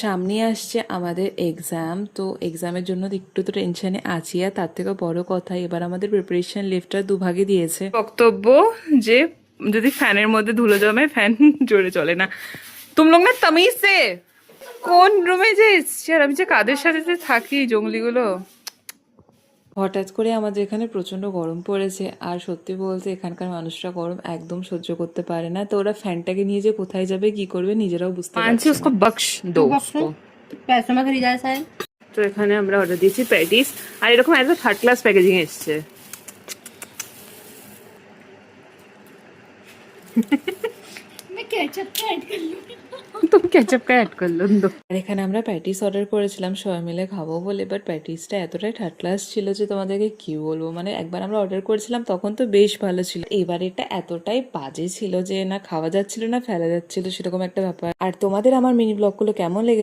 সামনে আসছে আমাদের এক্সাম, তো এক্সামের জন্য একটু তো টেনশনে আছি। আর তার থেকে বড় কথা, এবার আমাদের প্রিপারেশন লিস্টটা দুভাগে দিয়েছে। বক্তব্য যে যদি ফ্যানের মধ্যে ধুলো জমে ফ্যান জোরে চলে না। তুম লোক না তামিজ সে কোন রুমে যে এসছি, আর আমি যে কাদের সাথে যে থাকি জঙ্গলিগুলো। হঠাৎ করে আমাদের এখানে প্রচন্ড গরম পড়েছে, আর সত্যি বলতে এখানকার মানুষরা গরম একদম সহ্য করতে পারে না। তো ওরা ফ্যানটাকে নিয়ে যে কোথায় যাবে কি করবে নিজেরাও বুঝতে পারছে না। उसको बख्श दो उसको। पैसे में खरीदा है शायद। তো এখানে আমরা অর্ডার দিয়েছি প্যাটিস, আর এরকম একদম থার্ড ক্লাস প্যাকেজিং এসছে। मैं केचप का ऐड कर लूं। তুমি কেচাপটা অ্যাড করলো তো। আর এখানে আমরা প্যাটিস অর্ডার করেছিলাম সবাই মিলে খাবো বলে, বাট প্যাটিসটা এতটাই থার্ড ক্লাস ছিল যে তোমাদেরকে কি বলবো। মানে একবার আমরা অর্ডার করেছিলাম তখন তো বেশ ভালো ছিল, এবার এটা এতটাই বাজে ছিল যে না খাওয়া যাচ্ছিল না ফেলা যাচ্ছিল, সেরকম একটা ব্যাপার। আর তোমাদের আমার মিনি ব্লগগুলো কেমন লেগে